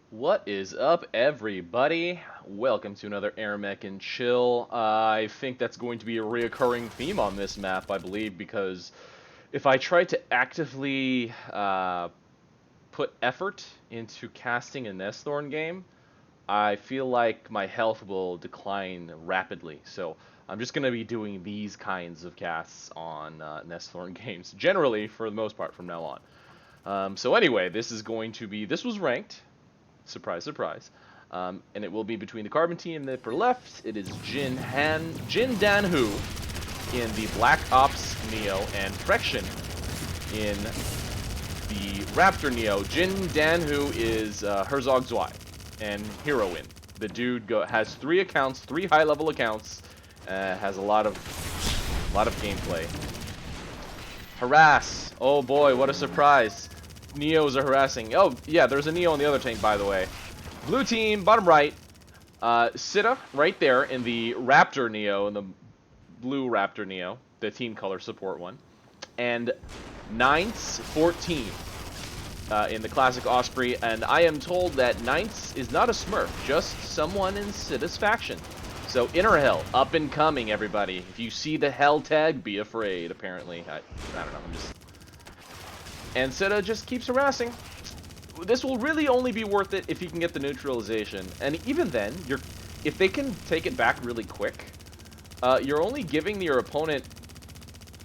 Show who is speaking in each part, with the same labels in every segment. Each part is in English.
Speaker 1: What is up, everybody? Welcome to another AirMech and Chill. I think that's going to be a reoccurring theme on this map, I believe, because if I try to actively put effort into casting a Nesthorn game, I feel like my health will decline rapidly. So I'm just going to be doing these kinds of casts on Nesthorn games, generally, for the most part, from now on. So anyway, this was ranked. Surprise, surprise. And it will be between the Carbon team and the upper left. It is Jindanhu in the Black Ops Neo and Frexion in the Raptor Neo. Jindanhu is Herzog's Y and Heroine. The dude has 3 accounts, 3 high-level accounts, has a lot of gameplay. Harass. Oh boy, what a surprise. Neos are harassing. Oh, yeah, there's a Neo on the other tank, by the way. Blue team, bottom right. Sitta, right there, in the Raptor Neo, in the blue Raptor Neo, the team color support one. And Ninetz14 in the classic Osprey. And I am told that Ninetz is not a Smurf, just someone in Sitta's faction. So, Inner Hell, up and coming, everybody. If you see the Hell tag, be afraid, apparently. I don't know, I'm just... And Sitta just keeps harassing. This will really only be worth it if you can get the neutralization. And even then, if they can take it back really quick, you're only giving your opponent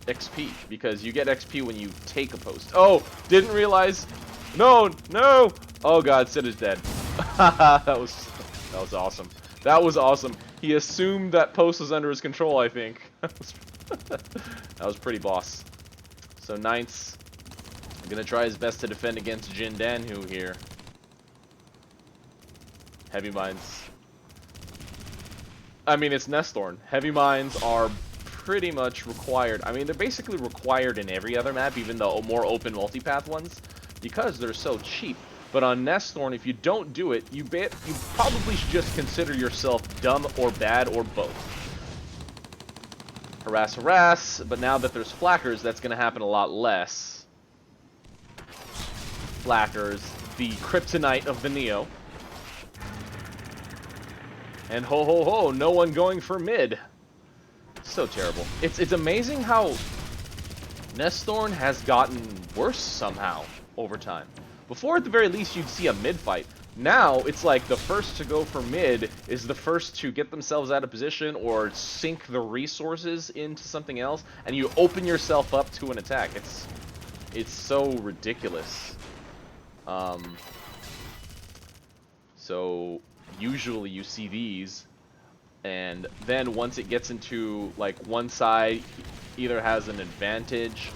Speaker 1: XP, because you get XP when you take a post. Oh, didn't realize. No, no. Oh god, Sitta's dead. that was awesome. That was awesome. He assumed that post was under his control, I think. That was pretty boss. So Ninth's gonna try his best to defend against Jindanhu here. Heavy mines. I mean, it's Nesthorn. Heavy mines are pretty much required. I mean, they're basically required in every other map, even the more open multipath ones, because they're so cheap. But on Nesthorn, if you don't do it, you probably should just consider yourself dumb or bad or both. Harass, harass, but now that there's flackers, that's gonna happen a lot less. Flackers, the kryptonite of the Neo. And ho ho ho, no one going for mid. So terrible. It's amazing how Nesthorn has gotten worse somehow over time. Before, at the very least, you'd see a mid fight. Now, it's like the first to go for mid is the first to get themselves out of position or sink the resources into something else, and you open yourself up to an attack. It's so ridiculous. So usually you see these, and then once it gets into like one side either has an advantage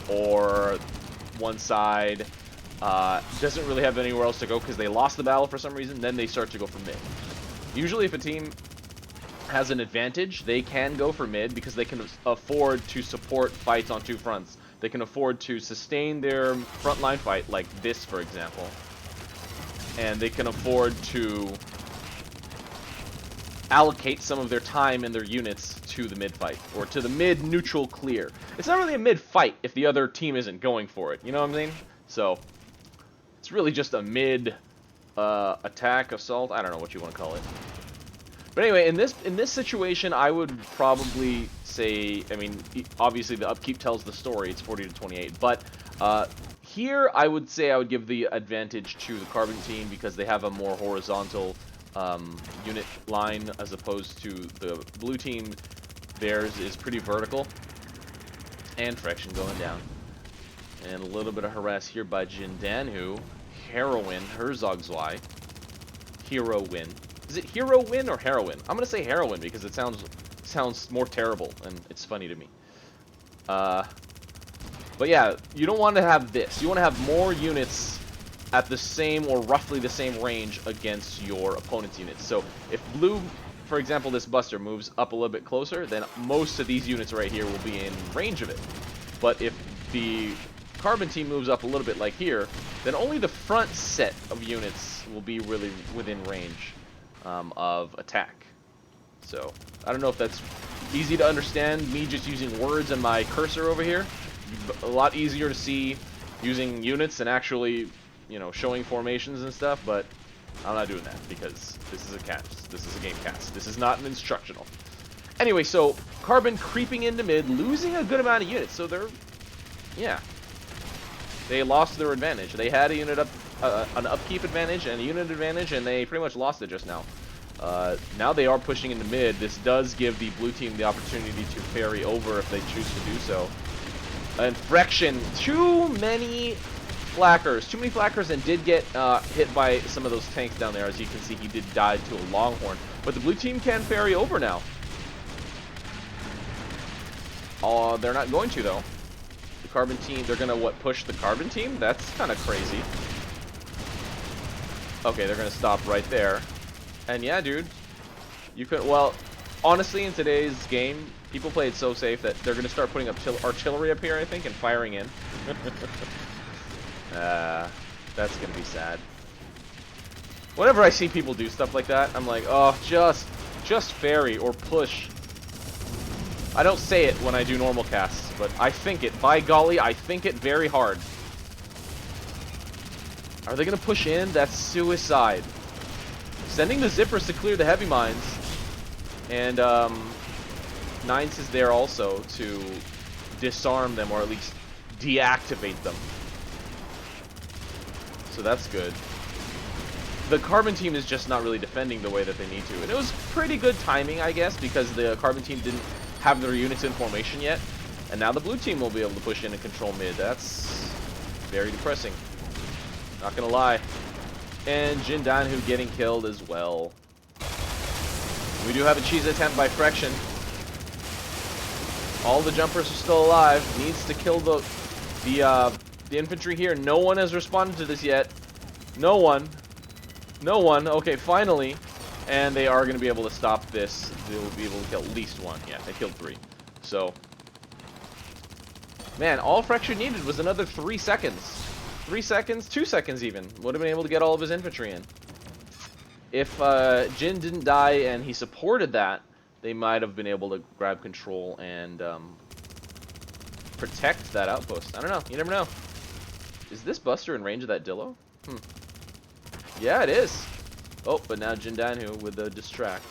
Speaker 1: or one side doesn't really have anywhere else to go because they lost the battle for some reason, then they start to go for mid. Usually if a team has an advantage, they can go for mid because they can afford to support fights on 2 fronts. They can afford to sustain their frontline fight, like this, for example. And they can afford to allocate some of their time and their units to the mid fight, or to the mid-neutral clear. It's not really a mid-fight if the other team isn't going for it, you know what I mean? So, it's really just a mid attack, assault, I don't know what you want to call it. But anyway, in this situation, I would probably say, I mean, obviously the upkeep tells the story, it's 40 to 28, but here I would say I would give the advantage to the Carbon team because they have a more horizontal unit line as opposed to the blue team. Theirs is pretty vertical. And Frexion going down. And a little bit of harass here by Jindanhu. Heroine, Herzog's Y. Heroine. Is it Heroine or Heroine? I'm gonna say Heroine because it sounds more terrible and it's funny to me. But yeah, you don't want to have this. You want to have more units at the same or roughly the same range against your opponent's units. So if blue, for example, this Buster moves up a little bit closer, then most of these units right here will be in range of it. But if the Carbon team moves up a little bit like here, then only the front set of units will be really within range of attack. So I don't know if that's easy to understand, me just using words and my cursor over here. A lot easier to see using units and actually, you know, showing formations and stuff, but I'm not doing that because this is a cast. This is a game cast. This is not an instructional. Anyway, so Carbon creeping into mid, losing a good amount of units. So they're, yeah, they lost their advantage. They had a unit up, an upkeep advantage and a unit advantage, and they pretty much lost it just now. Now they are pushing into mid. This does give the blue team the opportunity to ferry over if they choose to do so. And Frexion, too many flackers, and did get hit by some of those tanks down there. As you can see, he did die to a Longhorn. But the blue team can ferry over now. They're not going to, though. The Carbon team, they're going to, what, push the Carbon team? That's kind of crazy. Okay, they're going to stop right there. And yeah, dude, you could, well, honestly, in today's game, people play it so safe that they're going to start putting up artillery up here, I think, and firing in. That's going to be sad. Whenever I see people do stuff like that, I'm like, oh, just ferry or push. I don't say it when I do normal casts, but I think it. By golly, I think it very hard. Are they going to push in? That's suicide. Sending the zippers to clear the heavy mines. And Ninetz is there also to disarm them, or at least deactivate them. So that's good. The Carbon team is just not really defending the way that they need to. And it was pretty good timing, I guess, because the Carbon team didn't have their units in formation yet. And now the blue team will be able to push in and control mid. That's very depressing. Not gonna lie. And Jindanhu getting killed as well. We do have a cheese attempt by Frexion. All the jumpers are still alive. Needs to kill the infantry here. No one has responded to this yet. No one. No one. Okay, finally. And they are going to be able to stop this. They will be able to kill at least one. Yeah, they killed 3. So, man, all Frexion needed was another 3 seconds. 3 seconds? 2 seconds even. Would have been able to get all of his infantry in. If Jin didn't die and he supported that, they might have been able to grab control and protect that outpost. I don't know. You never know. Is this Buster in range of that Dillo? Yeah, it is. Oh, but now Jindanhu with the distract.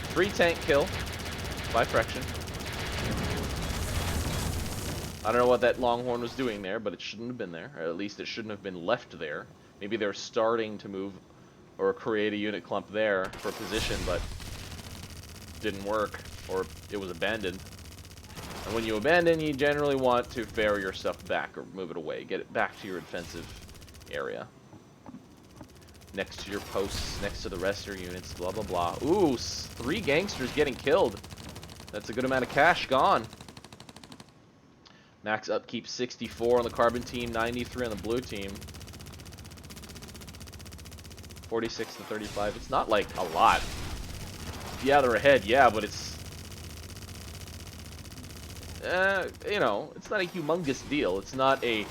Speaker 1: Free tank kill by Frexion. I don't know what that Longhorn was doing there, but it shouldn't have been there. Or at least it shouldn't have been left there. Maybe they're starting to move or create a unit clump there for position, but didn't work, or it was abandoned. And when you abandon, you generally want to ferry your stuff back or move it away. Get it back to your defensive area. Next to your posts, next to the rest of your units, blah, blah, blah. Ooh, 3 gangsters getting killed. That's a good amount of cash gone. Max upkeep 64 on the Carbon team, 93 on the blue team. 46 to 35. It's not like a lot. Yeah, they're ahead, yeah, but it's... you know, it's not a humongous deal. It's not an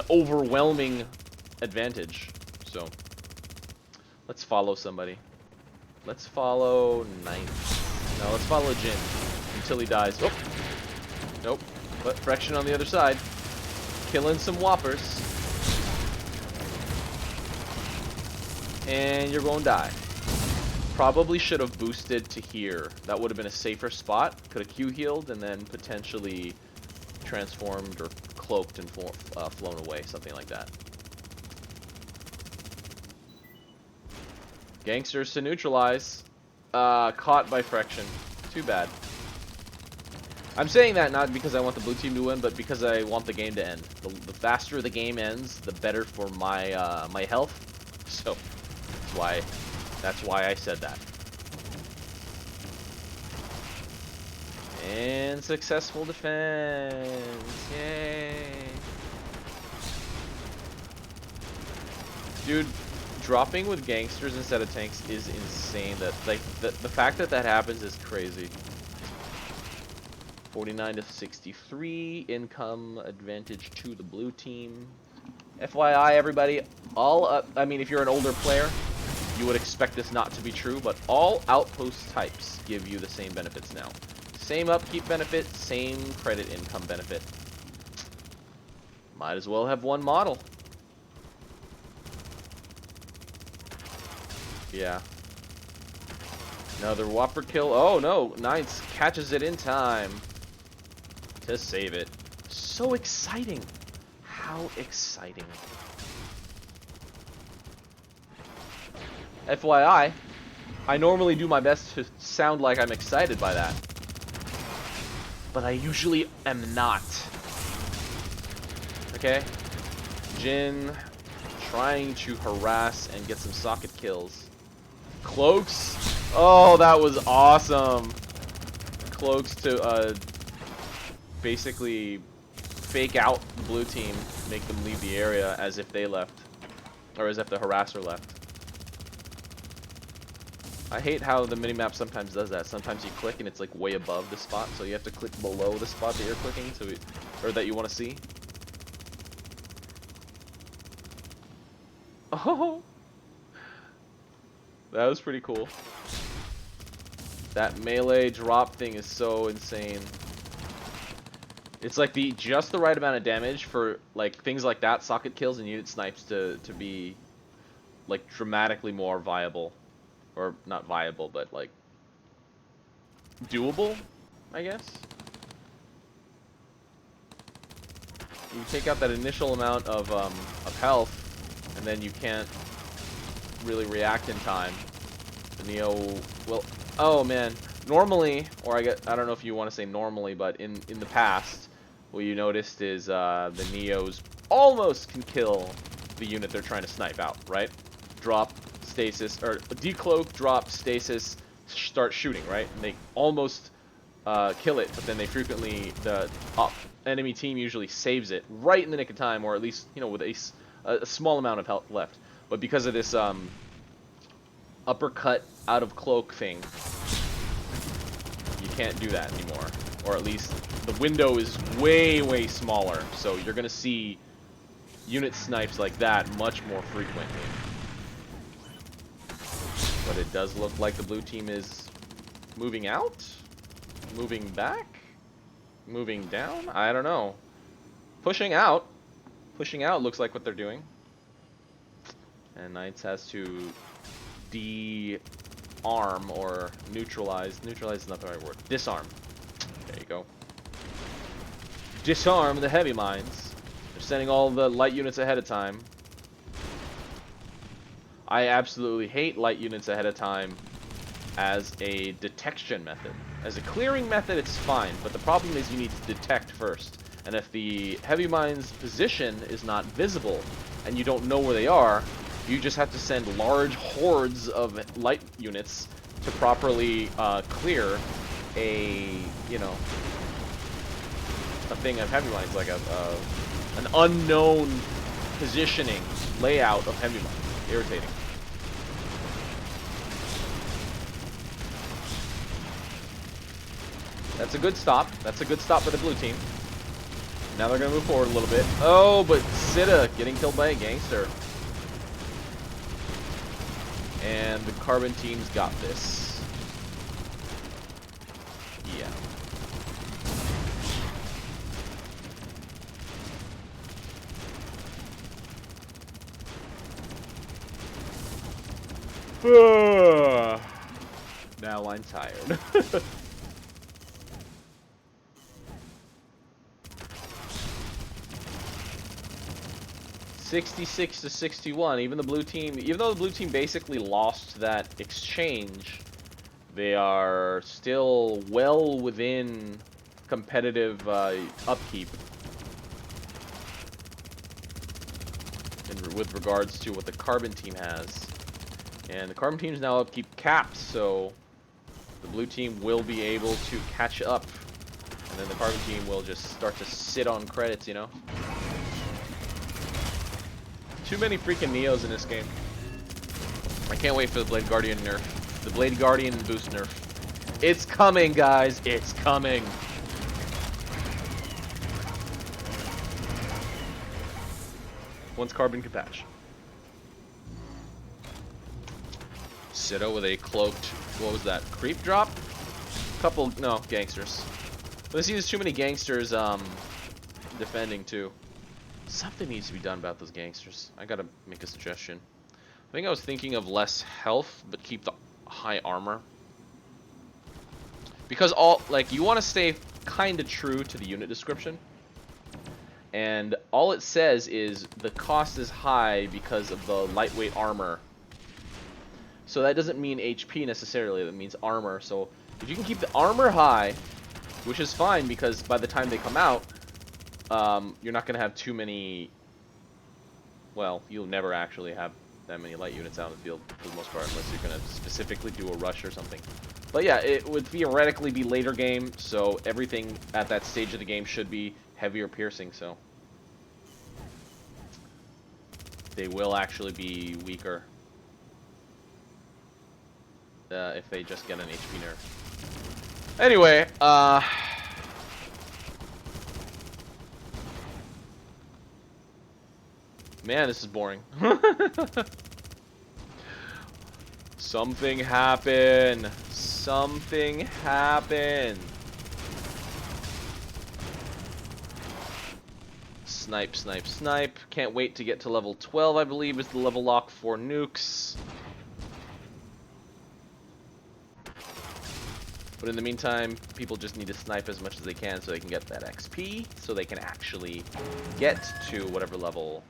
Speaker 1: overwhelming advantage. So, let's follow somebody. Let's follow Ninetz. No, let's follow Jin until he dies. Oh, nope. But Frexion on the other side, killing some whoppers. And you're going to die. Probably should have boosted to here. That would have been a safer spot. Could have Q healed and then potentially transformed or cloaked and flown away. Something like that. Gangsters to neutralize. Caught by Frexion. Too bad. I'm saying that not because I want the blue team to win, but because I want the game to end. The faster the game ends, the better for my my health. So that's why I said that. And successful defense. Yay. Dude, dropping with gangsters instead of tanks is insane. That like the fact that that happens is crazy. 49 to 63, income advantage to the blue team. FYI, everybody, I mean, if you're an older player, you would expect this not to be true, but all outpost types give you the same benefits now. Same upkeep benefit, same credit income benefit. Might as well have one model. Yeah. Another whopper kill. Oh no, Ninetz catches it in time to save it. So exciting. How exciting. FYI, I normally do my best to sound like I'm excited by that, but I usually am not. Okay? Jin trying to harass and get some socket kills. Cloaks. Oh, that was awesome. Cloaks to basically fake out the blue team, make them leave the area as if they left, or as if the harasser left. I hate how the minimap sometimes does that. Sometimes you click and it's like way above the spot, so you have to click below the spot that you're clicking, or that you want to see. Oh, that was pretty cool. That melee drop thing is so insane. It's like just the right amount of damage for like things like that, socket kills and unit snipes to be like dramatically more viable. Or not viable, but like doable, I guess. You take out that initial amount of health, and then you can't really react in time. The Neo will. Oh man, normally, or I don't know if you want to say normally, but in the past, what you noticed is the Neos almost can kill the unit they're trying to snipe out, right? Drop. Stasis, or decloak, drop, stasis, start shooting, right? And they almost kill it, but then they frequently, the enemy team usually saves it right in the nick of time, or at least, you know, with a small amount of health left. But because of this uppercut out of cloak thing, you can't do that anymore. Or at least the window is way, way smaller, so you're gonna see unit snipes like that much more frequently. But it does look like the blue team is moving out? Moving back? Moving down? I don't know. Pushing out. Pushing out looks like what they're doing. And Ninetz has to de-arm or neutralize. Neutralize is not the right word. Disarm. There you go. Disarm the heavy mines. They're sending all the light units ahead of time. I absolutely hate light units ahead of time as a detection method. As a clearing method, it's fine, but the problem is you need to detect first. And if the heavy mine's position is not visible and you don't know where they are, you just have to send large hordes of light units to properly clear a, you know, a thing of heavy mines, like an unknown positioning layout of heavy mines. Irritating. That's a good stop. That's a good stop for the blue team. Now they're going to move forward a little bit. Oh, but Sitta getting killed by a gangster. And the Carbon team's got this. Yeah. Now I'm tired. 66 to 61. Even though the blue team basically lost that exchange, they are still well within competitive upkeep with regards to what the Carbon team has. And the Carbon team is now upkeep capped, so the blue team will be able to catch up. And then the Carbon team will just start to sit on credits, you know? Too many freaking Neos in this game. I can't wait for the Blade Guardian nerf. The Blade Guardian boost nerf. It's coming, guys. It's coming. Once Carbon can patch. Sitta with a cloaked, what was that, creep drop? Couple, no, gangsters. Let's see, there's too many gangsters defending too. Something needs to be done about those gangsters. I gotta make a suggestion. think I was thinking of less health, but keep the high armor. Because you want to stay kind of true to the unit description. And all it says is the cost is high because of the lightweight armor. So that doesn't mean HP necessarily, that means armor. So if you can keep the armor high, which is fine because by the time they come out, you're not going to have too many... Well, you'll never actually have that many light units out in the field for the most part, unless you're going to specifically do a rush or something. But yeah, it would theoretically be later game, so everything at that stage of the game should be heavier piercing, so they will actually be weaker if they just get an HP nerf. Anyway, man, this is boring. Something happened. Something happened. Snipe, snipe, snipe. Can't wait to get to level 12, I believe, is the level lock for nukes. But in the meantime, people just need to snipe as much as they can so they can get that XP, so they can actually get to whatever level.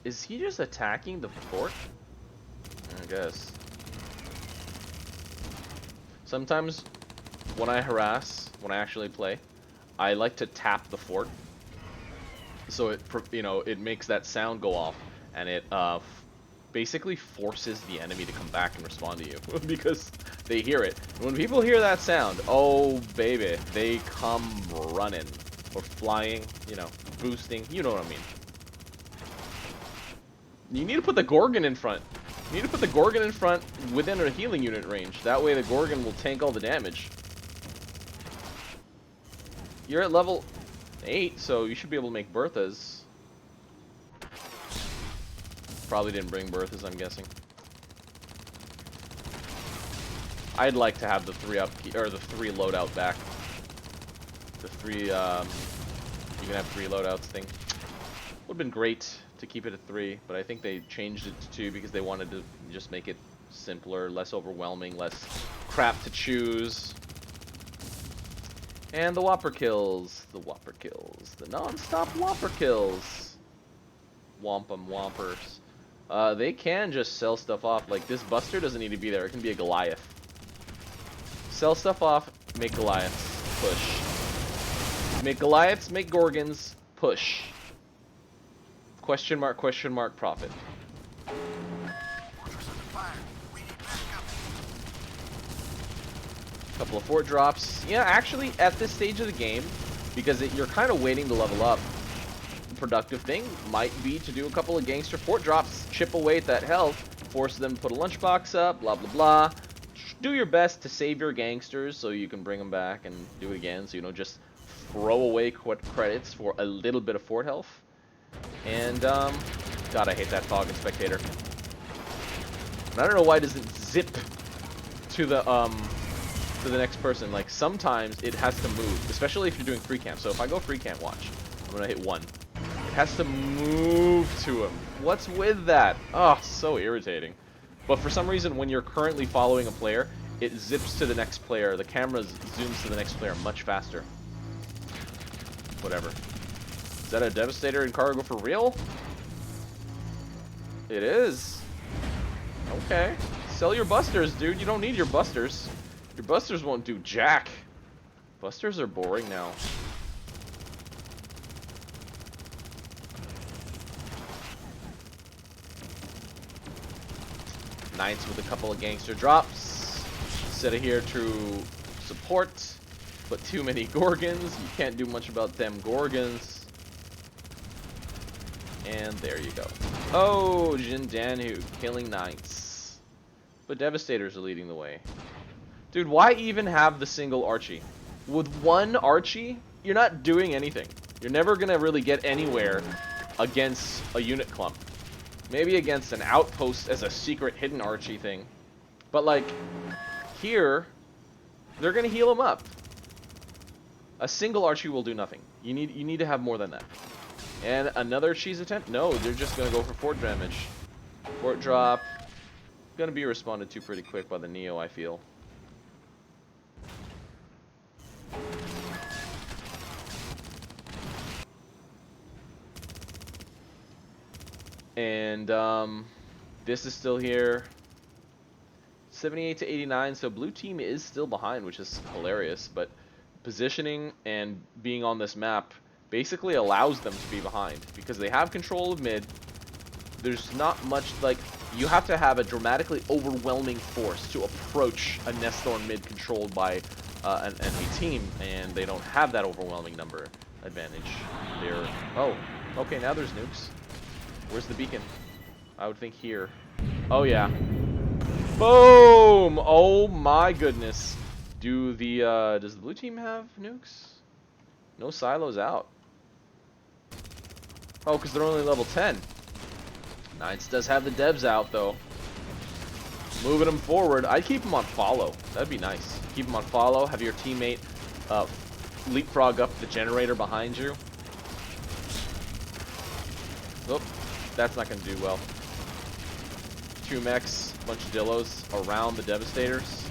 Speaker 1: Is he just attacking the fort? I guess. Sometimes when I harass, when I actually play, I like to tap the fort. So it makes that sound go off, and it basically forces the enemy to come back and respond to you because they hear it. And when people hear that sound, oh baby, they come running or flying, boosting, you know what I mean. You need to put the Gorgon in front. You need to put the Gorgon in front within a healing unit range. That way the Gorgon will tank all the damage. You're at level 8, so you should be able to make Berthas. Probably didn't bring Berthas, I'm guessing. I'd like to have the 3 loadout back. The 3, you can have 3 loadouts thing. Would have been great to keep it at 3, but I think they changed it to 2 because they wanted to just make it simpler, less overwhelming, less crap to choose. And the Whopper kills, the non-stop Whopper kills. Wampum Whoppers. They can just sell stuff off. Like, this Buster doesn't need to be there. It can be a Goliath. Sell stuff off, make Goliaths, push. Make Goliaths, make Gorgons, push. Question mark, profit. Couple of fort drops. Yeah, actually, at this stage of the game, because you're kind of waiting to level up, the productive thing might be to do a couple of gangster fort drops, chip away at that health, force them to put a lunchbox up, blah, blah, blah. Do your best to save your gangsters so you can bring them back and do it again, so you don't just throw away credits for a little bit of fort health. And, God, I hate that fog and spectator. And I don't know why it doesn't zip to the next person. Like, sometimes it has to move, especially if you're doing free camp. So if I go free camp, watch. I'm gonna hit 1. It has to move to him. What's with that? Oh, so irritating. But for some reason, when you're currently following a player, it zips to the next player. The camera zooms to the next player much faster. Whatever. Is that a Devastator in cargo for real? It is. Okay. Sell your Busters, dude. You don't need your Busters. Your Busters won't do jack. Busters are boring now. Knights with a couple of gangster drops. Sitta here to support, but too many Gorgons. You can't do much about them Gorgons. And there you go. Oh, Jindanhu killing Knights. But Devastators are leading the way. Dude, why even have the single Archie? With one Archie, you're not doing anything. You're never gonna really get anywhere against a unit clump. Maybe against an outpost as a secret hidden Archie thing. But like, here, they're gonna heal him up. A single Archie will do nothing. You need to have more than that. And another cheese attempt? No, they're just gonna go for fort damage. Fort drop. Gonna be responded to pretty quick by the Neo, I feel. And this is still here. 78 to 89, so blue team is still behind, which is hilarious, but positioning and being on this map basically allows them to be behind because they have control of mid. There's not much, like, you have to have a dramatically overwhelming force to approach a Nesthorn mid controlled by an enemy team, and they don't have that overwhelming number advantage. They're, oh, okay, now there's nukes. Where's the beacon? I would think here. Oh yeah. Boom! Oh my goodness. Does the blue team have nukes? No silos out. Oh, because they're only level 10. Ninetz does have the devs out though. Moving them forward. I'd keep them on follow. That'd be nice. Keep them on follow. Have your teammate leapfrog up the generator behind you. Oop. That's not going to do well. 2 mechs, a bunch of Dillos around the Devastators.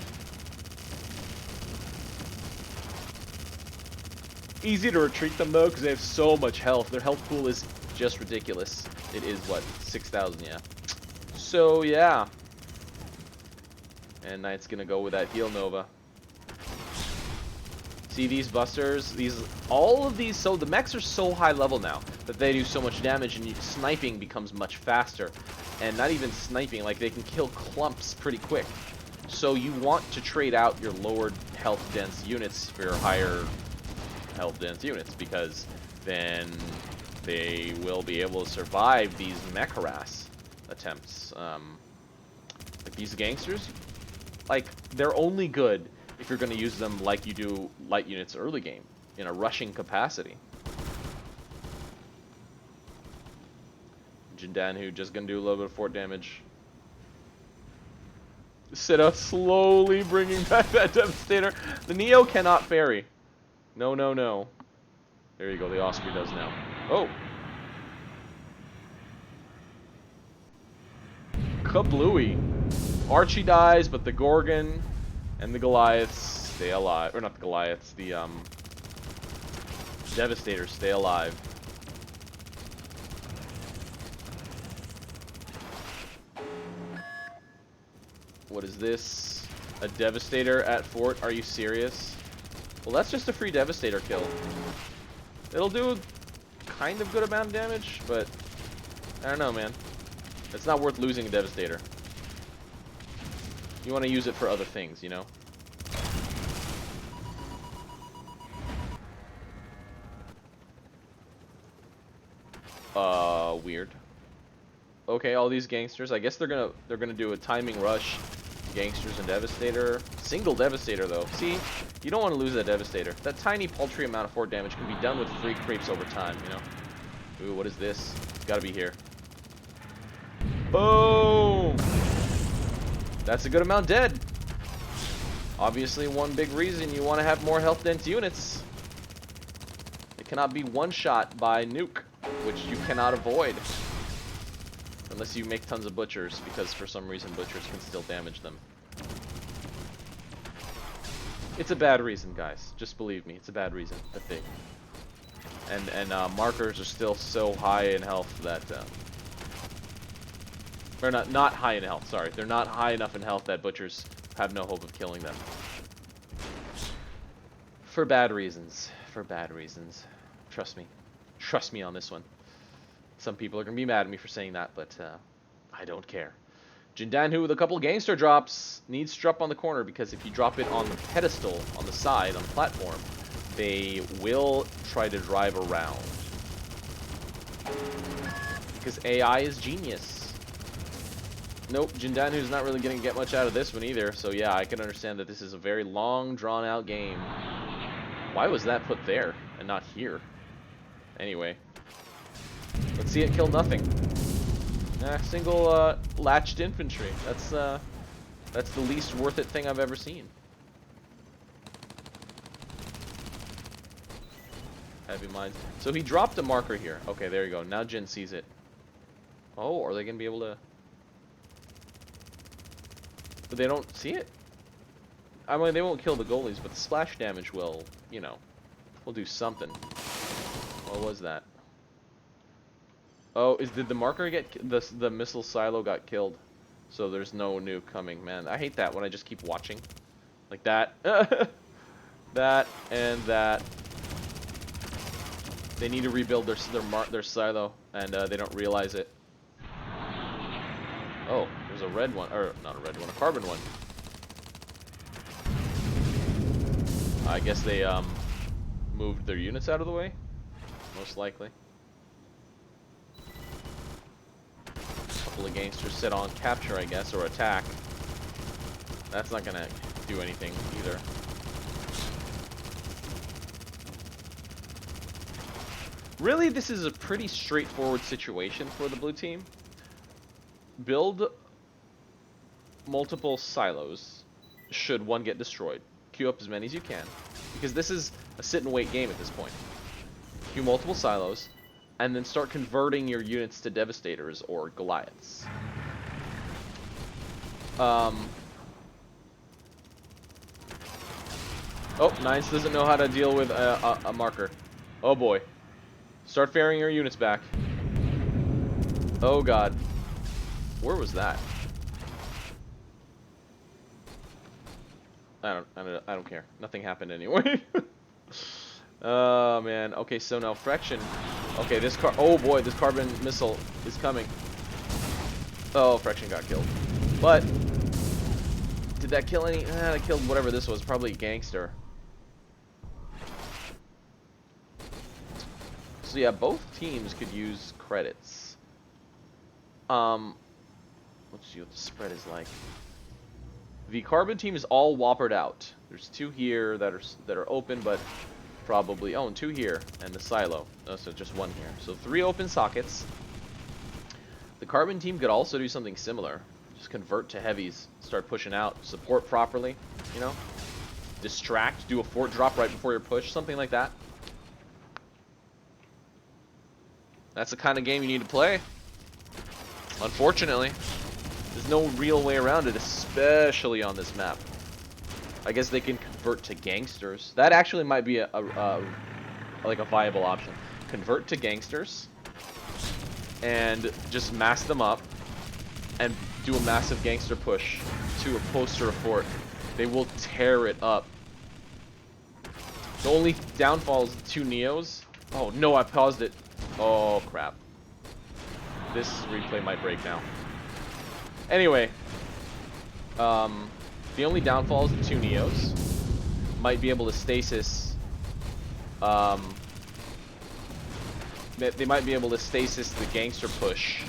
Speaker 1: Easy to retreat them though, because they have so much health. Their health pool is just ridiculous. It is what, 6,000, yeah. So yeah. And Knight's going to go with that heal Nova. See these busters, all of these, so the mechs are so high level now that they do so much damage, and sniping becomes much faster. And not even sniping, like they can kill clumps pretty quick. So you want to trade out your lower health dense units for your higher health dense units, because then they will be able to survive these mech harass attempts. Like these gangsters, like they're only good if you're going to use them like you do light units early game, in a rushing capacity. Jindanhu just going to do a little bit of fort damage. Sitta slowly bringing back that Devastator. The Neo cannot parry. No, no, no. There you go, the Oscar does now. Oh! Kablooey. Archie dies, but the Gorgon and the Goliaths stay alive. Or not the Goliaths, the Devastators stay alive. What is this? A Devastator at fort? Are you serious? Well, that's just a free Devastator kill. It'll do a kind of good amount of damage, but I don't know, man. It's not worth losing a Devastator. You want to use it for other things, you know? Weird. Okay, all these gangsters. I guess they're gonna do a timing rush. Gangsters and Devastator. Single Devastator though. See, you don't want to lose that Devastator. That tiny paltry amount of fort damage can be done with free creeps over time, you know? Ooh, what is this? It's gotta be here. Boom! That's a good amount dead. Obviously, one big reason you want to have more health dense units. It cannot be one shot by nuke, which you cannot avoid. Unless you make tons of butchers, because for some reason butchers can still damage them. It's a bad reason, guys. Just believe me, it's a bad reason. That they and markers are still so high in health that they're not high in health. Sorry, they're not high enough in health that butchers have no hope of killing them. For bad reasons. For bad reasons. Trust me. Trust me on this one. Some people are going to be mad at me for saying that, but I don't care. Jindanhu with a couple gangster drops. Needs to drop on the corner, because if you drop it on the pedestal, on the side, on the platform, they will try to drive around. Because AI is genius. Nope, Jindanhu's not really going to get much out of this one either, so yeah, I can understand that this is a very long, drawn-out game. Why was that put there and not here? Anyway. Let's see it kill nothing. Single latched infantry. That's the least worth it thing I've ever seen. Heavy mines. So he dropped a marker here. Okay, there you go. Now Jin sees it. Oh, are they gonna be able to? But they don't see it. I mean, they won't kill the goalies, but the splash damage will, you know, will do something. What was that? Oh, did the marker get the missile silo got killed? So there's no nuke coming. Man, I hate that when I just keep watching, like that, that and that. They need to rebuild their silo, and they don't realize it. Oh, there's a red one, or not a red one, a carbon one. I guess they moved their units out of the way, most likely. A couple of gangsters set on capture, I guess, or attack. That's not gonna do anything either. Really, this is a pretty straightforward situation for the blue team. Build multiple silos should one get destroyed. Queue up as many as you can, because this is a sit and wait game at this point. Queue multiple silos, and then start converting your units to Devastators or Goliaths. Oh, Ninetz doesn't know how to deal with a marker. Oh boy. Start ferrying your units back. Oh god. Where was that? I don't care. Nothing happened anyway. Oh man. Okay, so now Frexion. Okay, oh boy, this carbon missile is coming. Oh, Frexion got killed. But did that kill any? That killed whatever this was. Probably Gangster. So yeah, both teams could use credits. Let's see what the spread is like. The carbon team is all whoppered out. There's 2 here that are open, but probably and 2 here, and the silo. Oh, so just 1 here. So 3 open sockets. The carbon team could also do something similar. Just convert to heavies, start pushing out, support properly, you know, distract, do a fort drop right before your push, something like that. That's the kind of game you need to play. Unfortunately, there's no real way around it, especially on this map. I guess they can convert to gangsters. That actually might be like a viable option. Convert to gangsters and just mass them up and do a massive gangster push to a post or a fort. They will tear it up. The only downfall is 2 Neos. Oh no, I paused it. Oh crap. This replay might break now. Anyway, the only downfall is the 2 Neos. Might be able to stasis. They might be able to stasis the gangster push.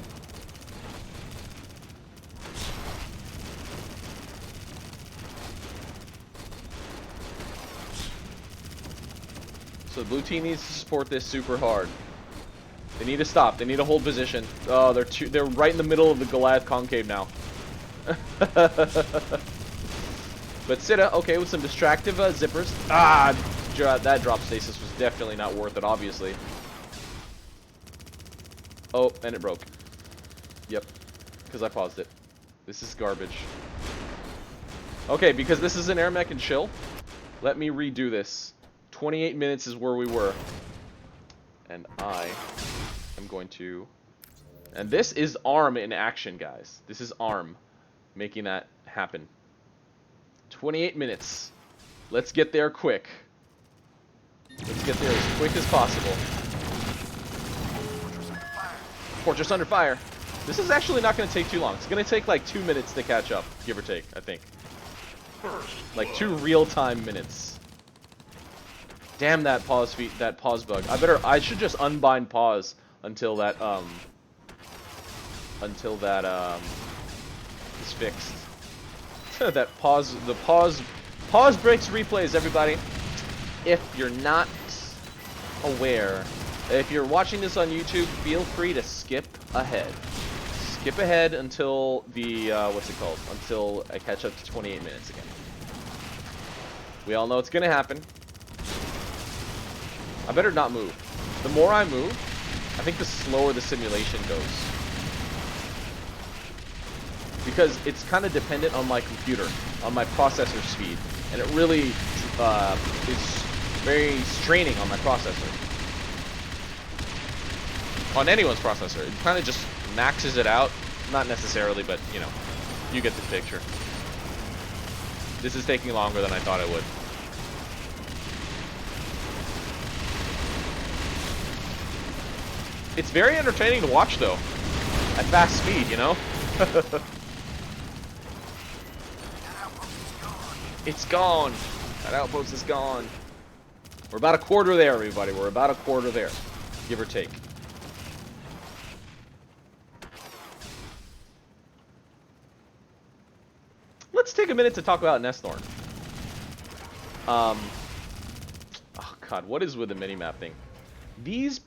Speaker 1: So the blue team needs to support this super hard. They need to stop. They need to hold position. Oh, they're right in the middle of the Goliath concave now. But Sitta, okay, with some distractive zippers. Ah, that drop stasis was definitely not worth it, obviously. Oh, and it broke. Yep, because I paused it. This is garbage. Okay, because this is an AirMech and chill, let me redo this. 28 minutes is where we were. And I am going to... And this is ARM in action, guys. This is ARM making that happen. 28 minutes. Let's get there quick. Let's get there as quick as possible. Fortress under fire. This is actually not going to take too long. It's going to take like 2 minutes to catch up, give or take, I think. Like 2 real-time minutes. Damn that pause bug. I should just unbind pause until that is fixed. The pause breaks replays, everybody. If you're not aware, if you're watching this on YouTube, feel free to skip ahead. Skip ahead until the until I catch up to 28 minutes again. We all know it's gonna happen. I better not move. The more I move, I think the slower the simulation goes. because it's kind of dependent on my computer, on my processor speed, and it really is very straining on my processor. On anyone's processor, it kind of just maxes it out. Not necessarily, but you know, you get the picture. This is taking longer than I thought it would. It's very entertaining to watch, though, at fast speed, you know? It's gone. That outpost is gone. We're about a quarter there, everybody. We're about a quarter there, give or take. Let's take a minute to talk about Nesthorn. Oh god, what is with the minimap thing? These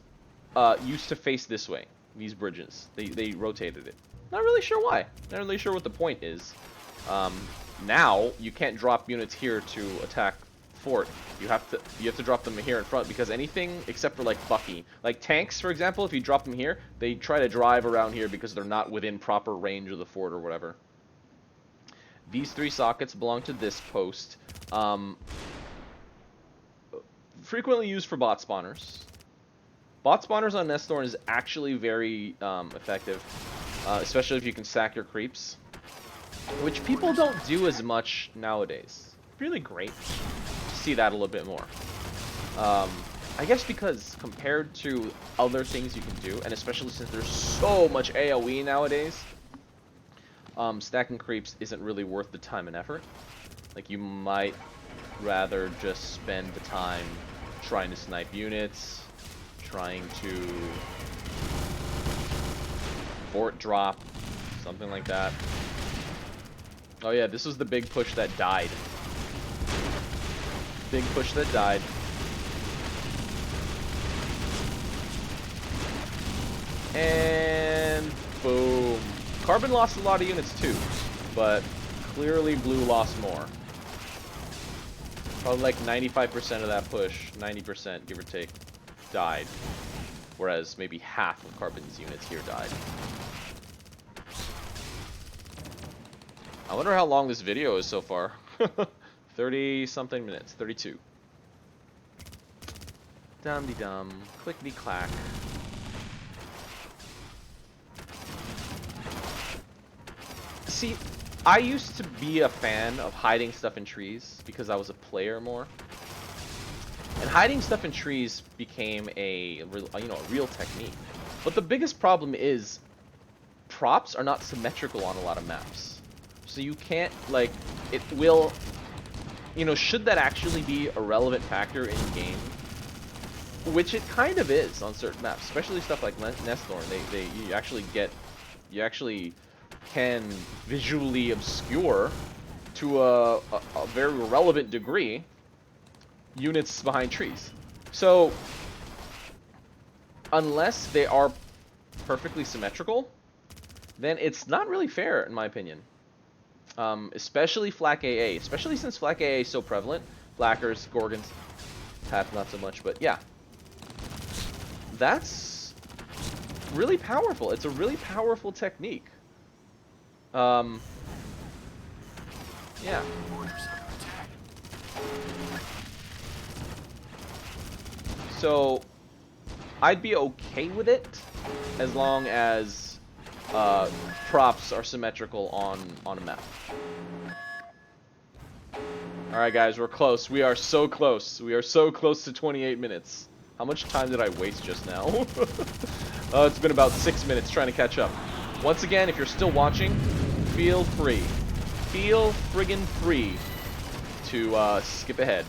Speaker 1: used to face this way. These bridges, they rotated it. Not really sure why. Not really sure what the point is. Now you can't drop units here to attack fort. You have to drop them here in front, because anything except for like Bucky, like tanks for example, if you drop them here, they try to drive around here because they're not within proper range of the fort or whatever. These 3 sockets belong to this post. Frequently used for bot spawners. Bot spawners on Nesthorn is actually very effective, especially if you can sack your creeps, which people don't do as much nowadays. Really great to see that a little bit more. I guess because compared to other things you can do, and especially since there's so much AoE nowadays, stacking creeps isn't really worth the time and effort. Like, you might rather just spend the time trying to snipe units, trying to fort drop, something like that. Oh yeah, this was the big push that died. Big push that died. And boom. Carbon lost a lot of units too, but clearly Blue lost more. Probably like 95% of that push, 90% give or take, died. Whereas maybe half of Carbon's units here died. I wonder how long this video is so far. 30 something minutes, 32. Dum-de-dum, clickety-clack. See, I used to be a fan of hiding stuff in trees because I was a player more. And hiding stuff in trees became a real technique. But the biggest problem is props are not symmetrical on a lot of maps. So you can't, like, it will, should that actually be a relevant factor in game? Which it kind of is on certain maps, especially stuff like Nesthorn. You actually can visually obscure to a very relevant degree units behind trees. So unless they are perfectly symmetrical, then it's not really fair in my opinion. Especially Flak AA, especially since Flak AA is so prevalent. Flackers, Gorgons, Path not so much, but yeah. That's really powerful. It's a really powerful technique. Yeah. So I'd be okay with it as long as props are symmetrical on a map. Alright guys, we're close. We are so close. We are so close to 28 minutes. How much time did I waste just now? It's been about 6 minutes trying to catch up. Once again, if you're still watching, feel free. Feel friggin' free to skip ahead.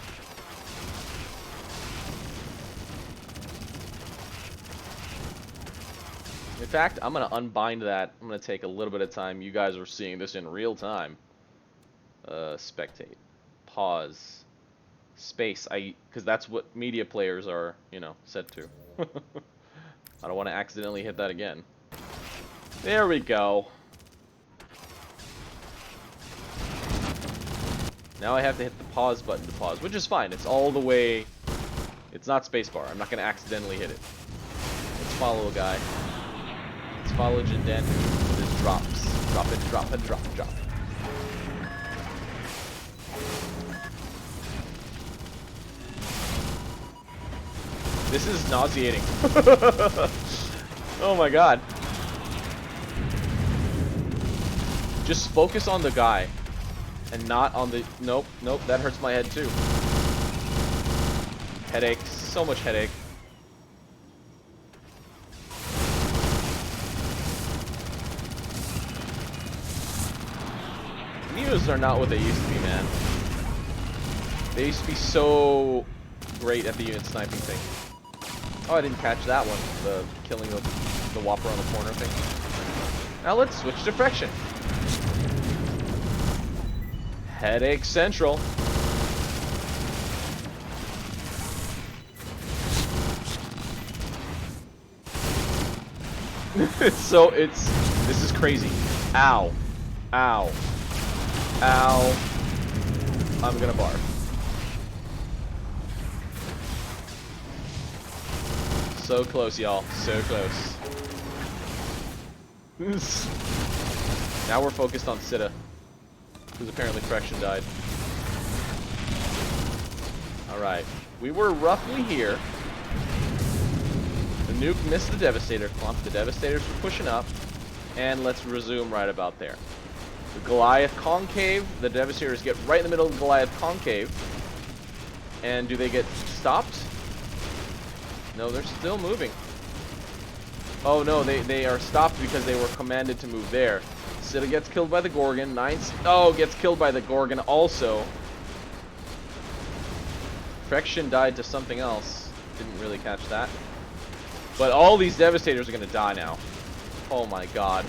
Speaker 1: In fact, I'm going to unbind that. I'm going to take a little bit of time. You guys are seeing this in real time. Spectate. Pause. Space. Because that's what media players are, set to. I don't want to accidentally hit that again. There we go. Now I have to hit the pause button to pause, which is fine. It's all the way... It's not spacebar. I'm not going to accidentally hit it. Let's follow a guy. Let's follow Jindanhu with his drops. drop it, drop it, drop it, drop it. This is nauseating. Oh my god. Just focus on the guy. And not on the... Nope, nope, that hurts my head too. Headache, so much headache. Neos are not what they used to be, man. They used to be so great at the unit sniping thing. Oh, I didn't catch that one. The killing of the Whopper on the corner thing. Now let's switch to Frexion. Headache Central. This is crazy. Ow. Ow. Ow. I'm gonna barf. So close, y'all. So close. Now we're focused on Sitta, who's apparently Frexion died. Alright. We were roughly here. The nuke missed the Devastator clump. The Devastators were pushing up. And let's resume right about there. The Goliath concave. The Devastators get right in the middle of the Goliath concave. And do they get stopped? No, they're still moving. Oh no, they are stopped because they were commanded to move there. Sitta gets killed by the Gorgon. Gets killed by the Gorgon also. Frexion died to something else. Didn't really catch that. But all these Devastators are gonna die now. Oh my god.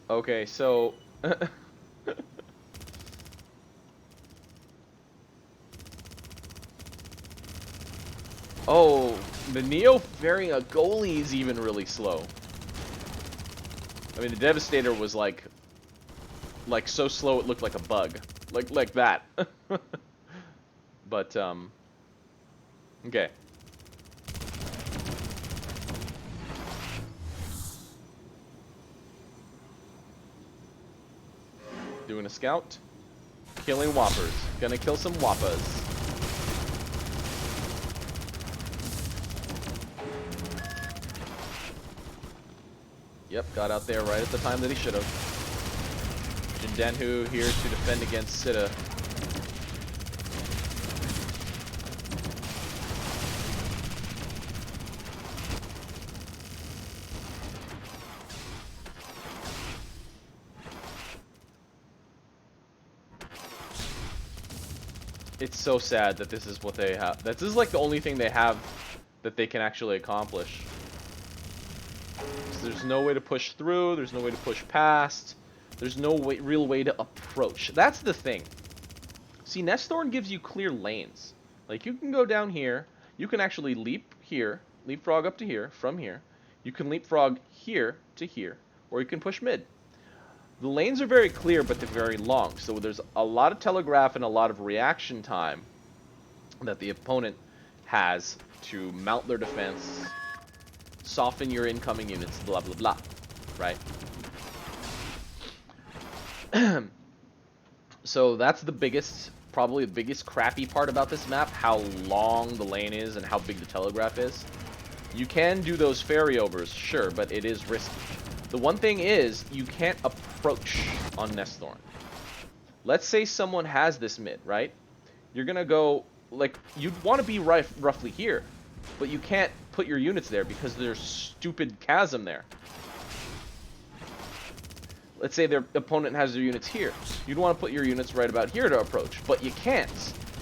Speaker 1: Okay, so... Oh, the Neo fearing a goalie is even really slow. I mean, the Devastator was like so slow it looked like a bug. Like that. But, okay. Doing a scout. Killing Whoppers. Gonna kill some Whoppers. Yep, got out there right at the time that he should have. Jindanhu here to defend against Sitta. It's so sad that this is what they have. This is like the only thing they have that they can actually accomplish. There's no way to push through, there's no way to push past, there's no real way to approach. That's the thing. See, Nesthorn gives you clear lanes. Like, you can go down here, you can actually leap here, leapfrog up to here, from here. You can leapfrog here to here, or you can push mid. The lanes are very clear, but they're very long, so there's a lot of telegraph and a lot of reaction time that the opponent has to mount their defense, soften your incoming units, blah, blah, blah, right? So that's the biggest, probably the biggest crappy part about this map, how long the lane is and how big the telegraph is. You can do those ferry overs, sure, but it is risky. The one thing is, you can't approach on Nesthorn. Let's say someone has this mid, right? You're gonna go, like, you'd want to be roughly here, but you can't put your units there because there's stupid chasm there. Let's say their opponent has their units here. You'd want to put your units right about here to approach, but you can't.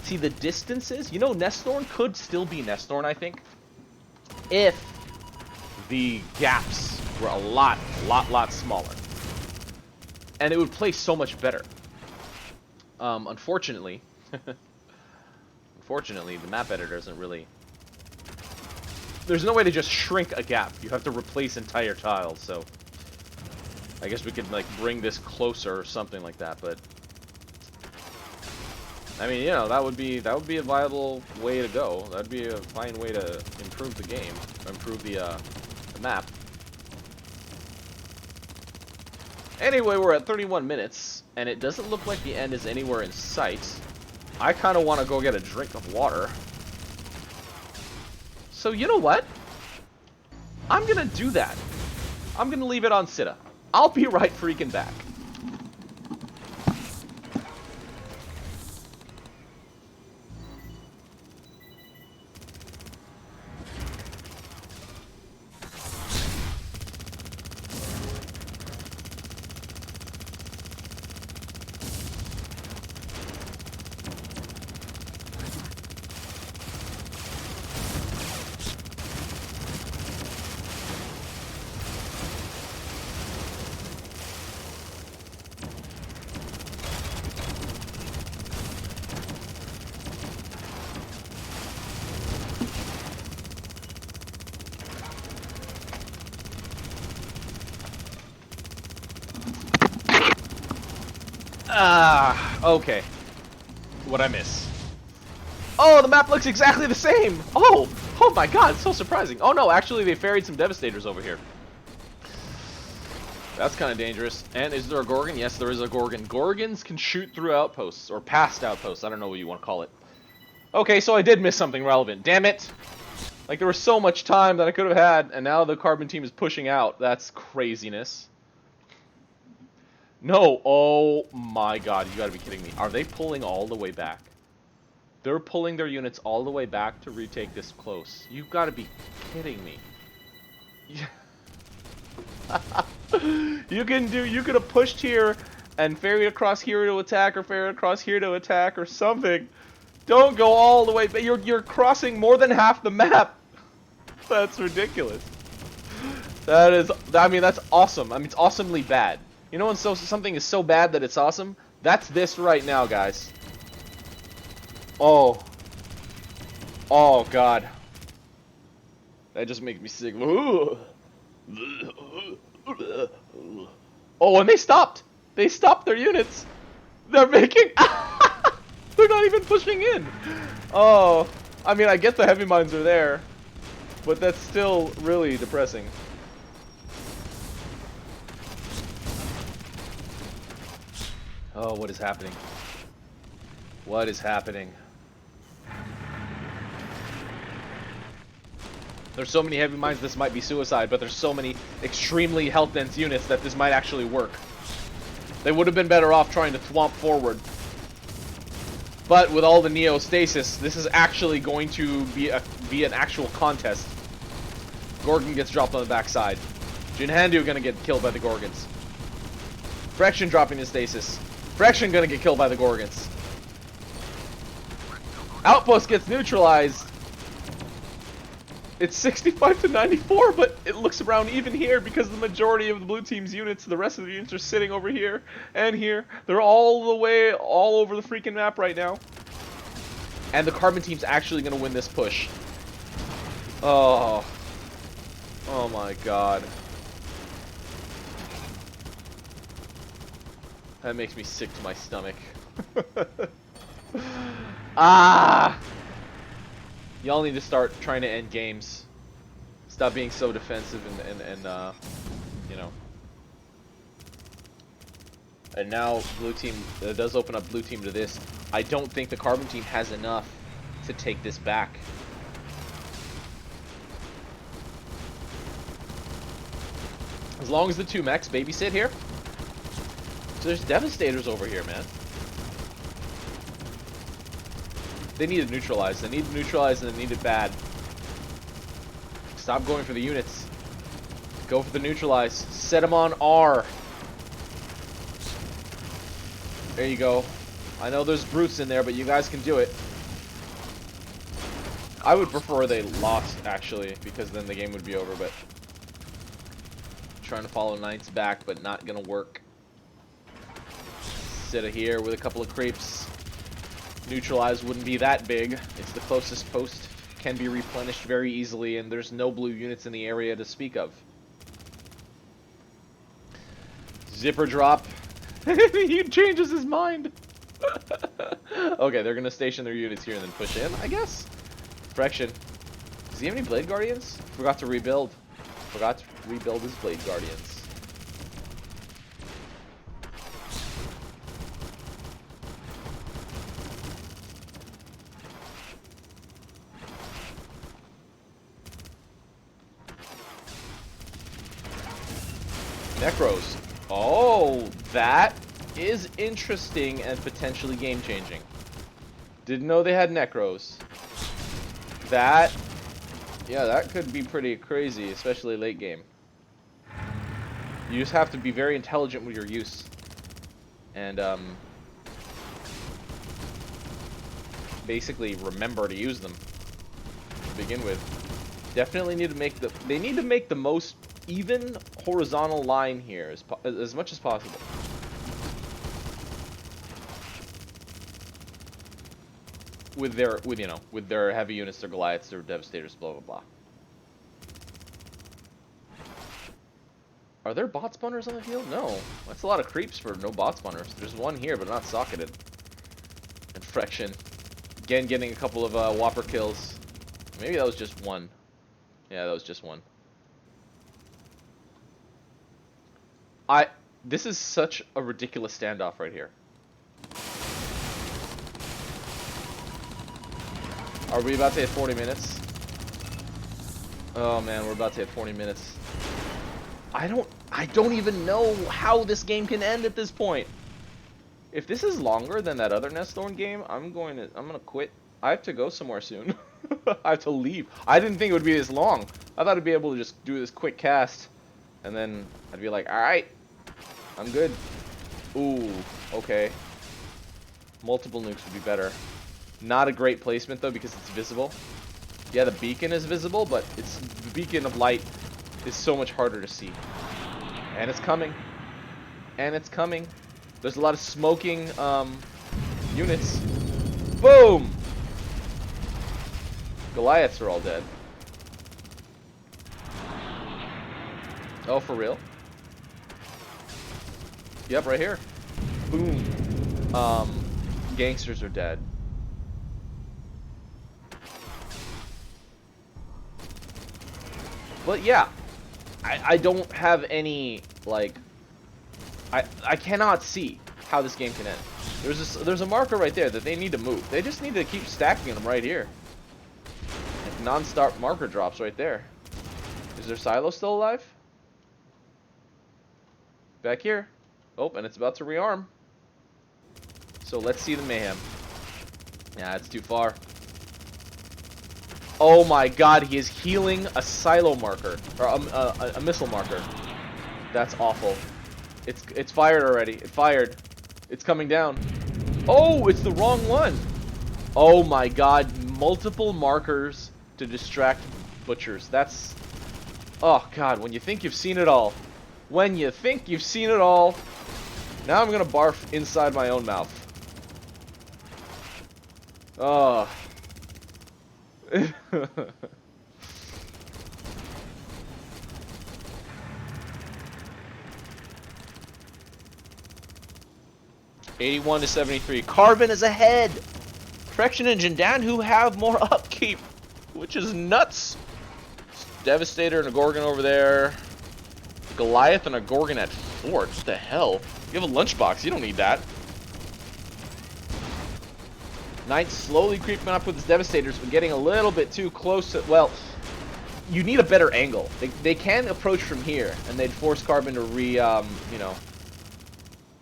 Speaker 1: See, the distances, you know, Nesthorn could still be Nesthorn, I think, if the gaps were a lot smaller. And it would play so much better. Unfortunately, the map editor doesn't really... There's no way to just shrink a gap. You have to replace entire tiles, so... I guess we could, like, bring this closer or something like that, but... I mean, you know, that would be a viable way to go. That'd be a fine way to improve the game, improve the map. Anyway, we're at 31 minutes, and it doesn't look like the end is anywhere in sight. I kind of want to go get a drink of water. So you know what? I'm gonna do that. I'm gonna leave it on Sitta. I'll be right freaking back. Okay. What'd I miss? Oh, the map looks exactly the same! Oh my god, so surprising. Oh no, actually they ferried some Devastators over here. That's kind of dangerous. And is there a Gorgon? Yes, there is a Gorgon. Gorgons can shoot through outposts, or past outposts. I don't know what you want to call it. Okay, so I did miss something relevant. Damn it! Like, there was so much time that I could have had, and now the Carbon team is pushing out. That's craziness. No, oh my god, you gotta be kidding me. Are they pulling all the way back? They're pulling their units all the way back to retake this close. You've gotta be kidding me. You could have pushed here and ferried across here to attack, or ferried across here to attack, or something. Don't go all the way, but you're crossing more than half the map. That's ridiculous. That is, I mean, that's awesome. I mean, it's awesomely bad. You know when something is so bad that it's awesome? That's this right now, guys. Oh. Oh, God. That just makes me sick. Oh, and they stopped. They stopped their units. They're making... They're not even pushing in. Oh. I mean, I get the heavy mines are there, but that's still really depressing. Oh, what is happening? What is happening? There's so many heavy mines, this might be suicide, but there's so many extremely health dense units that this might actually work. They would have been better off trying to thwomp forward. But with all the Neostasis, this is actually going to be an actual contest. Gorgon gets dropped on the backside. Jindanhu gonna get killed by the Gorgons. Frexion dropping his stasis. Frexion gonna get killed by the Gorgons. Outpost gets neutralized. It's 65 to 94, but it looks around even here because the majority of the blue team's units, the rest of the units are sitting over here and here. They're all the way, all over the freaking map right now. And the Carbon team's actually gonna win this push. Oh. Oh my god. That makes me sick to my stomach. Ah! Y'all need to start trying to end games. Stop being so defensive and you know. And now blue team does open up blue team to this. I don't think the Carbon team has enough to take this back. As long as the two mechs babysit here. So there's Devastators over here, man. They need to neutralize. They need to neutralize, and they need it bad. Stop going for the units. Go for the neutralize. Set them on R. There you go. I know there's brutes in there, but you guys can do it. I would prefer they lost, actually, because then the game would be over, but... Trying to follow Knights back, but not gonna work. Sitta here with a couple of creeps. Neutralize wouldn't be that big. It's the closest post. Can be replenished very easily, and there's no blue units in the area to speak of. Zipper drop. He changes his mind. Okay, they're gonna station their units here and then push in, I guess. Frexion. Does he have any Blade Guardians? Forgot to rebuild. Forgot to rebuild his Blade Guardians. Necros. Oh, that is interesting and potentially game-changing. Didn't know they had Necros. That, yeah, that could be pretty crazy, especially late game. You just have to be very intelligent with your use. And, basically remember to use them to begin with. Definitely need to make they need to make the most even horizontal line here as much as possible. With their heavy units, their Goliaths, their Devastators, blah blah blah. Are there bot spawners on the field? No. That's a lot of creeps for no bot spawners. There's one here, but not socketed. And Frexion. Again, getting a couple of Whopper kills. Maybe that was just one. Yeah, that was just one. This is such a ridiculous standoff right here. Are we about to hit 40 minutes? Oh man, we're about to hit 40 minutes. I don't even know how this game can end at this point. If this is longer than that other Nesthorn game, I'm gonna quit. I have to go somewhere soon. I have to leave. I didn't think it would be this long. I thought I'd be able to just do this quick cast, and then I'd be like, all right, I'm good. Ooh, okay. Multiple nukes would be better. Not a great placement though because it's visible. Yeah, the beacon is visible, but the beacon of light is so much harder to see. And it's coming. And it's coming. There's a lot of smoking units. Boom! Goliaths are all dead. Oh, for real? Yep, right here. Boom. Gangsters are dead. But yeah, I don't have any, like, I cannot see how this game can end. There's a marker right there that they need to move. They just need to keep stacking them right here. Like non-stop marker drops right there. Is their silo still alive? Back here. Oh, and it's about to rearm. So let's see the mayhem. Yeah, it's too far. Oh my god, he is healing a silo marker. Or a missile marker. That's awful. It's fired already. It fired. It's coming down. Oh, it's the wrong one. Oh my god, multiple markers to distract butchers. That's... Oh god, when you think you've seen it all. When you think you've seen it all. Now I'm gonna barf inside my own mouth. Oh. 81 to 73. Carbon is ahead. Frexion and Jindanhu have more upkeep, which is nuts. Devastator and a Gorgon over there. Goliath and a Gorgon at 4. What the hell? You have a lunchbox. You don't need that. Knight slowly creeping up with his Devastators, but getting a little bit too close to... Well, you need a better angle. They can approach from here, and they'd force Carbon to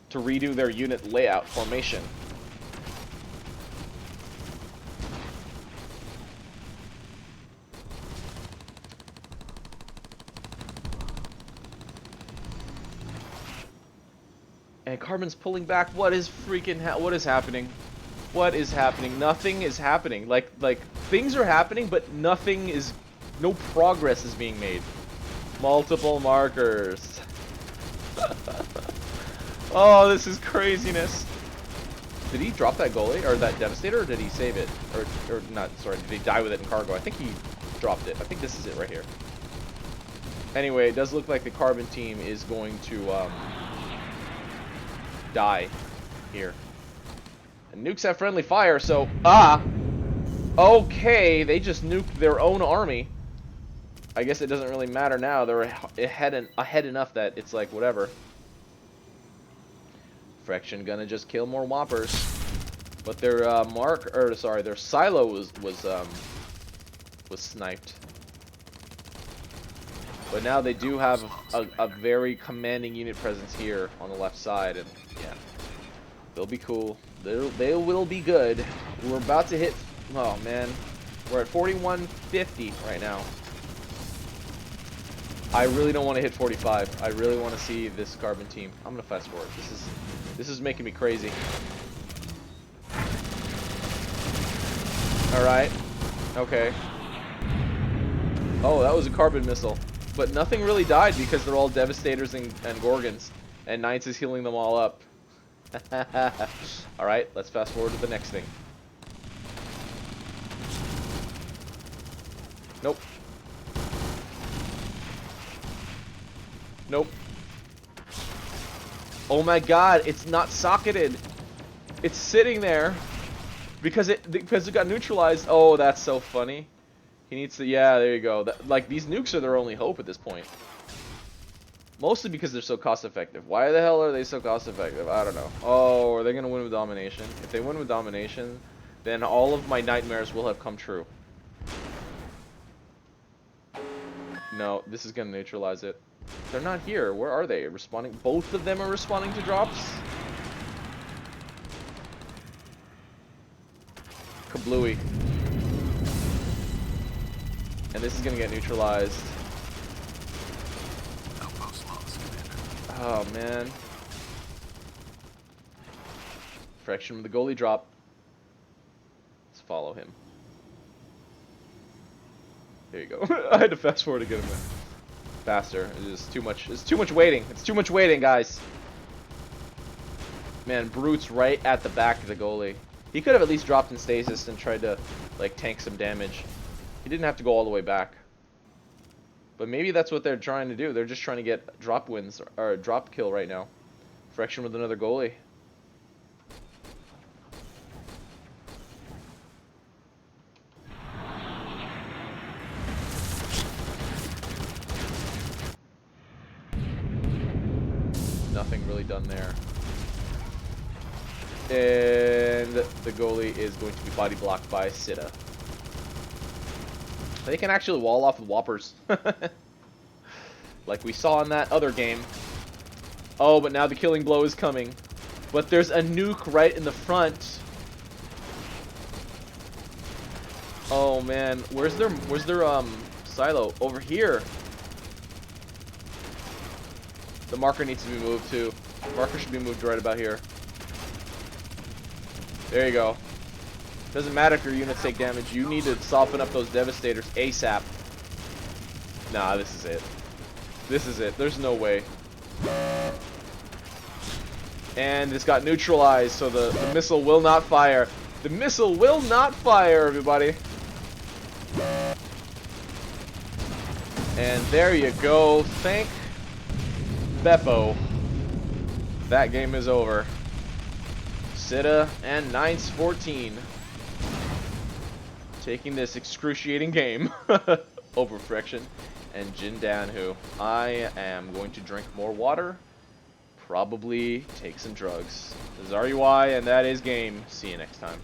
Speaker 1: to redo their unit layout formation. And Carbon's pulling back. What is freaking what is happening? What is happening? Nothing is happening. Like things are happening, but nothing is... No progress is being made. Multiple markers. Oh, this is craziness. Did he drop that goalie or that Devastator, or did he save it? Or not? Sorry, did he die with it in cargo? I think he dropped it. I think this is it right here. Anyway, it does look like the Carbon team is going to die here. And nukes have friendly fire, so... Okay, they just nuked their own army. I guess it doesn't really matter now. They're ahead enough that it's like, whatever. Frexion gonna just kill more Whoppers. But their their silo was sniped. But now they do have a very commanding unit presence here on the left side, and yeah, they'll be cool. They will be good. We're about to hit. Oh man, we're at 4150 right now. I really don't want to hit 45. I really want to see this carbon team. I'm gonna fast forward. This is making me crazy. All right. Okay. Oh, that was a carbon missile. But nothing really died because they're all Devastators and Gorgons. And Ninetz is healing them all up. Alright, let's fast forward to the next thing. Nope. Nope. Oh my god, it's not socketed. It's sitting there because it got neutralized. Oh, that's so funny. He needs to, yeah, there you go. Like, these nukes are their only hope at this point. Mostly because they're so cost effective. Why the hell are they so cost effective? I don't know. Oh, are they going to win with domination? If they win with domination, then all of my nightmares will have come true. No, this is going to neutralize it. They're not here. Where are they? Responding? Both of them are responding to drops? Kablooey. And this is gonna get neutralized. Oh man. Frexion with the goalie drop. Let's follow him. There you go. I had to fast forward to get him faster. It's too much. It's too much waiting. It's too much waiting, guys. Man, Brute's right at the back of the goalie. He could have at least dropped in stasis and tried to like tank some damage. He didn't have to go all the way back. But maybe that's what they're trying to do. They're just trying to get drop wins, or drop kill right now. Frexion with another goalie. Nothing really done there. And the goalie is going to be body blocked by Sitta. They can actually wall off with Whoppers. Like we saw in that other game. Oh, but now the killing blow is coming. But there's a nuke right in the front. Oh man, where's their silo? Over here. The marker needs to be moved too. The marker should be moved right about here. There you go. Doesn't matter if your units take damage. You need to soften up those Devastators ASAP. Nah, this is it. This is it. There's no way. And this got neutralized, so the missile will not fire. The missile will not fire, everybody. And there you go. Thank Beppo. That game is over. Sitta and Ninetz14 taking this excruciating game over Frexion and Jindanhu. I am going to drink more water, probably take some drugs. This is RUI, and that is game. See you next time.